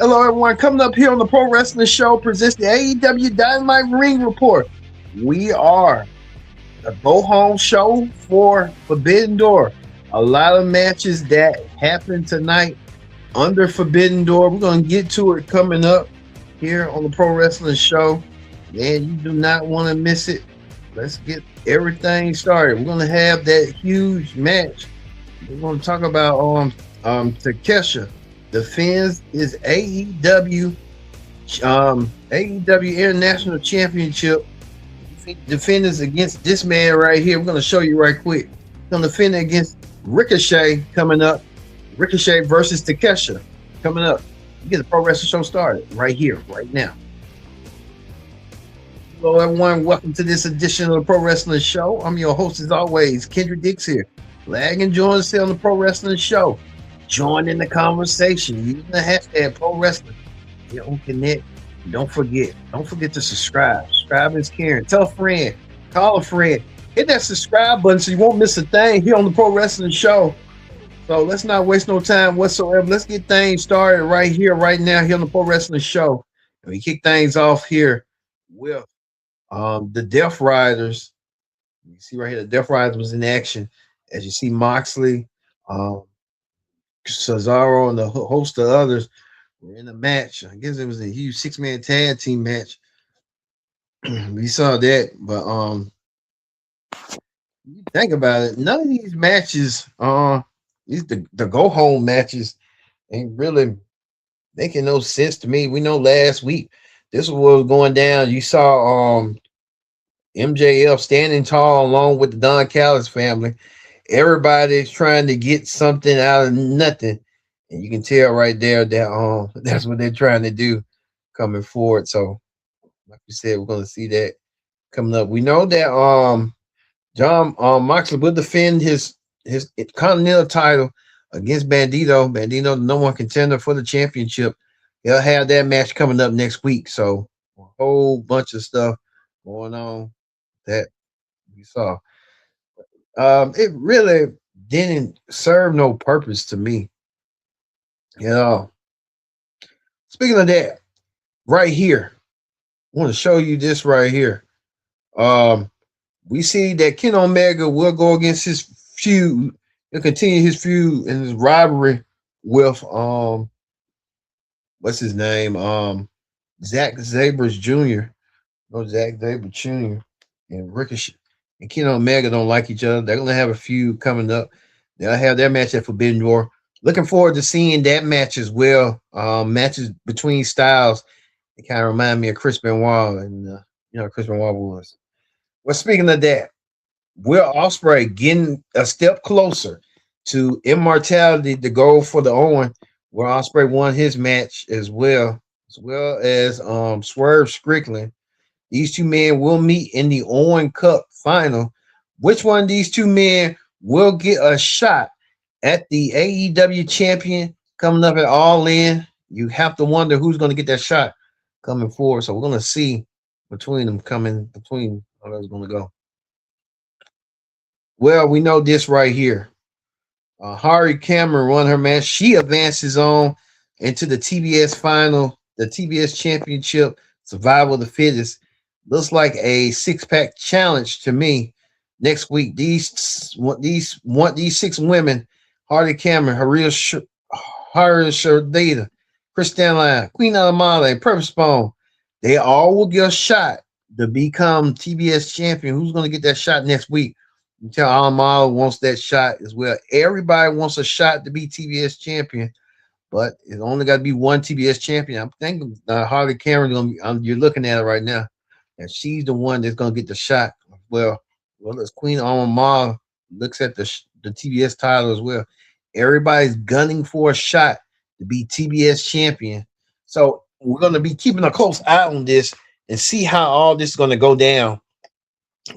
Hello, everyone. Coming up here on the Pro Wrestling Show presents the AEW Dynamite Ring Report. We are a go-home show for Forbidden Door. A lot of matches that happened tonight under Forbidden Door. We're going to get to it coming up here on the Pro Wrestling Show. Man, you do not want to miss it. Let's get everything started. We're going to have that huge match. We're going to talk about Takeshita defends his AEW International Championship. Defenders against this man right here. We're going to show you right quick. He's going to defend against Ricochet coming up. Ricochet versus Takeshita coming up. You get the Pro Wrestling Show started right here, right now. Hello, everyone. Welcome to this edition of the Pro Wrestling Show. I'm your host, as always, Kendrick Dix here. Glad and join us here on the Pro Wrestling Show. Join in the conversation. Using the hashtag Pro Wrestling. Get on Connect. Don't forget to subscribe. Subscribe is caring. Tell a friend. Call a friend. Hit that subscribe button so you won't miss a thing here on the Pro Wrestling Show. So let's not waste no time whatsoever. Let's get things started right here, right now, here on the Pro Wrestling Show. And we kick things off here with the Death Riders. You see right here, the Death Riders was in action. As you see, Moxley, Cesaro, and the host of others were in a match. I guess it was a huge 6-man tag team match. We saw that, but you think about it, none of these matches, these the go home matches, ain't really making no sense to me. We know last week this was going down. You saw MJF standing tall along with the Don Callis family. Everybody's trying to get something out of nothing, and you can tell right there that that's what they're trying to do coming forward. So, like we said, we're going to see that coming up. We know that John Moxley will defend his Continental title against Bandito. Bandito, the #1 contender for the championship. He'll have that match coming up next week. So, a whole bunch of stuff going on that we saw. It really didn't serve no purpose to me. You know, speaking of that, right here, I want to show you this right here. We see that Ken Omega will go against his feud. He'll continue his feud and his rivalry with what's his name? Zack Sabre Jr. No, Zack Sabre Jr. and Ricochet. And Ken Omega don't like each other. They're gonna have a feud coming up. They'll have their match at Forbidden Door. Looking forward to seeing that match as well. Matches between styles. It kind of remind me of Chris Benoit and Chris Benoit was. Well, speaking of that, Will Ospreay getting a step closer to immortality to go for the Owen. Will Ospreay won his match as well as Swerve Strickland. These two men will meet in the Owen Cup final. Which one of these two men will get a shot at the AEW champion coming up at All In? You have to wonder who's going to get that shot coming forward. So we're going to see between how that's going to go. Well, we know this right here. Harry Cameron won her match. She advances on into the TBS final, the TBS championship, survival of the fittest. Looks like a 6-pack challenge to me. Next week, these 6 women: Hardy Cameron, Harriet Sherdata, Chris Stanline, Queen Alamala, and Purple Spawn. They all will get a shot to become TBS champion. Who's going to get that shot next week? You tell Alamala wants that shot as well. Everybody wants a shot to be TBS champion, but it's only got to be one TBS champion. I'm thinking Hardy Cameron. You're looking at it right now. And she's the one that's going to get the shot. Well, as Queen Alamala looks at the TBS title as well. Everybody's gunning for a shot to be TBS champion. So we're going to be keeping a close eye on this and see how all this is going to go down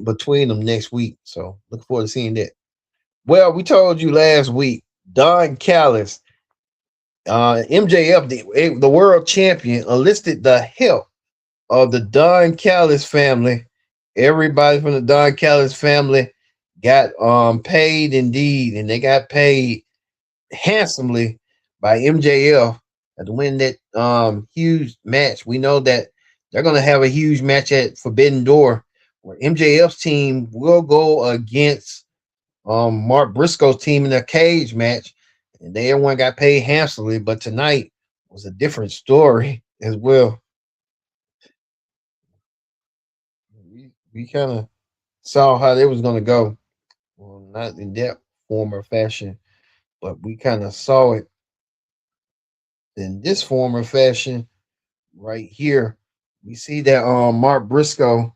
between them next week. So look forward to seeing that. Well, we told you last week, Don Callis, MJF, the world champion, enlisted the help of the Don Callis family. Everybody from the Don Callis family got paid indeed, and they got paid handsomely by MJF to win that huge match. We know that they're gonna have a huge match at Forbidden Door where MJF's team will go against Mark Briscoe's team in a cage match, and they everyone got paid handsomely. But tonight was a different story as well. We kind of saw how they was gonna go. Well, not in that form or fashion, but we kind of saw it in this form or fashion right here. We see that Mark Briscoe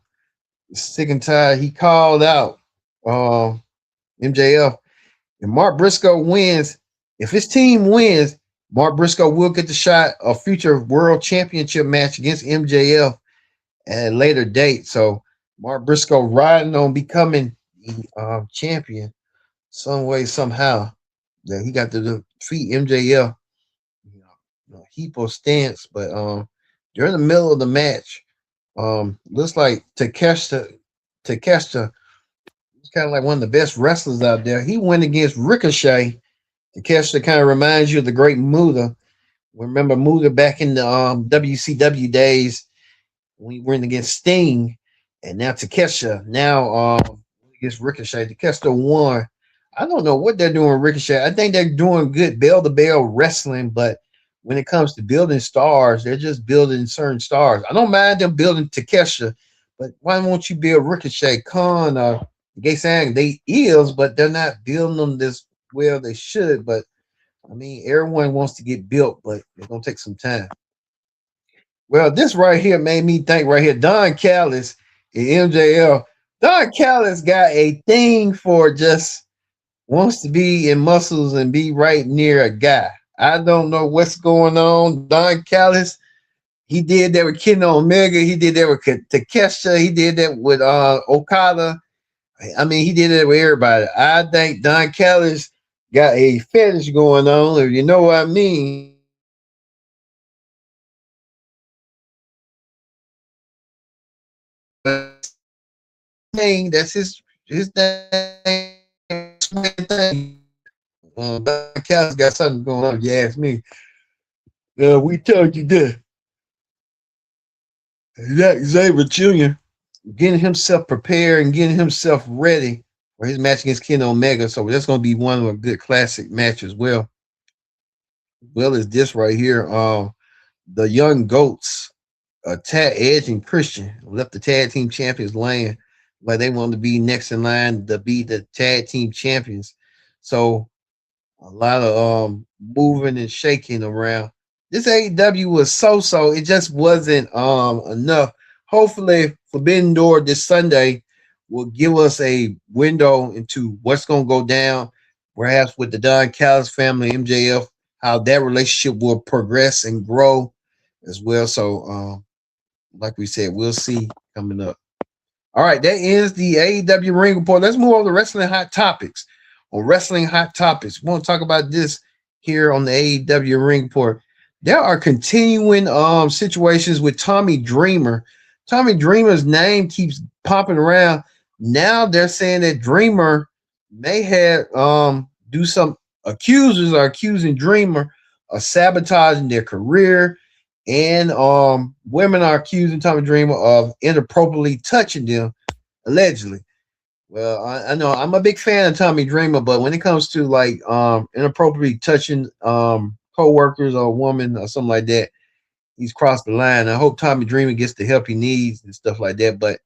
is sick and tired. He called out MJF. And Mark Briscoe wins. If his team wins, Mark Briscoe will get the shot a future world championship match against MJF at a later date. So Mark Briscoe riding on becoming the champion some way, somehow. That he got to defeat MJF, heap of stance. But during the middle of the match, looks like Takeshita is kind of like one of the best wrestlers out there. He went against Ricochet. Takeshita kind of reminds you of the great Muda. Remember Muda back in the WCW days when he went against Sting, and now Takeshita now against Ricochet. Takeshita won. I don't know what they're doing with Ricochet. I think they're doing good bell to bell wrestling, but when it comes to building stars, they're just building certain stars. I don't mind them building Takeshita, but why won't you build Ricochet, Khan, Gay Sang? They is, but they're not building them this well they should. But I mean, everyone wants to get built, but it's gonna take some time. Well, this right here made me think right here. Don Callis and MJL. Don Callis got a thing for just wants to be in muscles and be right near a guy. I don't know what's going on. Don Callis, he did that with Kenny Omega. He did that with Takeshita. He did that with Okada. I mean, he did it with everybody. I think Don Callis got a fetish going on, if you know what I mean. That's his thing. Don Callis got something going on. If you ask me, we told you this. Zack Xavier Jr. getting himself prepared and getting himself ready for his match against Kenny Omega. So that's going to be one of a good classic match as well. Well as this right here, the Young Goats, Edge and Christian left the tag team champions lane, but they want to be next in line to be the tag team champions. So a lot of moving and shaking around. This AEW was so. It just wasn't enough. Hopefully, Forbidden Door this Sunday will give us a window into what's going to go down, perhaps with the Don Callis family, MJF, how that relationship will progress and grow as well. So, like we said, we'll see coming up. All right, that ends the AEW Ring Report. Let's move on to Wrestling Hot Topics. On Wrestling Hot Topics, we want to talk about this here on the AEW Ring Report. There are continuing situations with Tommy Dreamer. Tommy Dreamer's name keeps popping around. Now they're saying that Dreamer may have do some accusers are accusing Dreamer of sabotaging their career, and women are accusing Tommy Dreamer of inappropriately touching them, allegedly. Well, I know I'm a big fan of Tommy Dreamer, but when it comes to like inappropriately touching co-workers or a woman or something like that, he's crossed the line. I hope Tommy Dreamer gets the help he needs and stuff like that. But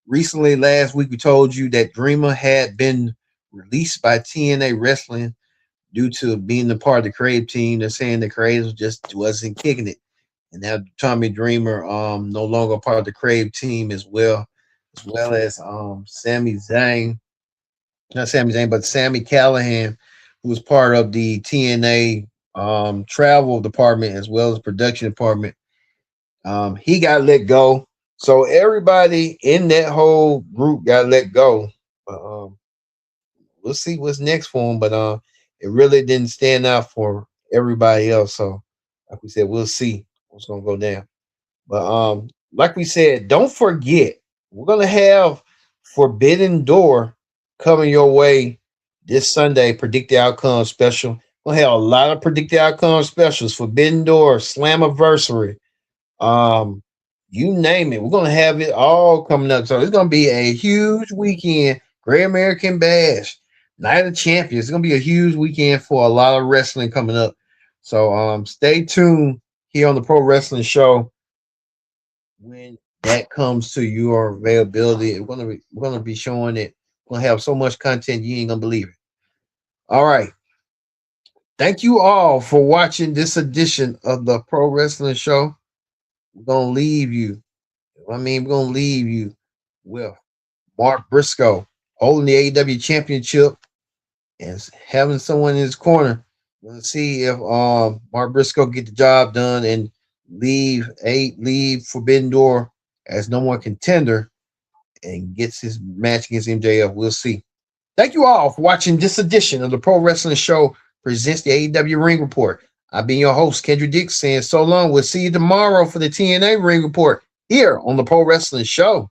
recently, last week, we told you that Dreamer had been released by TNA Wrestling due to being a part of the creative team. They're saying the creators just wasn't kicking it. And now Tommy Dreamer no longer part of the creative team as well as Sami Zayn. Not Sami Zayn, but Sami Callihan, who was part of the TNA travel department as well as production department. He got let go. So everybody in that whole group got let go. We'll see what's next for him, but it really didn't stand out for everybody else. So like we said, we'll see what's gonna go down. But like we said, don't forget, we're gonna have Forbidden Door coming your way this Sunday. Predict the outcome special. We'll have a lot of predicted outcome specials, Forbidden Door, Slammiversary, um, you name it. We're gonna have it all coming up. So it's gonna be a huge weekend. Great American Bash, Night of Champions. It's gonna be a huge weekend for a lot of wrestling coming up. So stay tuned here on the Pro Wrestling Show when that comes to your availability. We're gonna be showing it. We're gonna have so much content you ain't gonna believe it. All right. Thank you all for watching this edition of the Pro Wrestling Show. We're gonna leave you. We're gonna leave you with Mark Briscoe holding the AEW Championship and having someone in his corner. We're gonna see if Mark Briscoe get the job done and leave Forbidden Door as no one contender and gets his match against MJF. We'll see. Thank you all for watching this edition of the Pro Wrestling Show presents the AEW Ring Report. I've been your host, Kendra Dix, saying so long. We'll see you tomorrow for the TNA Ring Report here on the Pro Wrestling Show.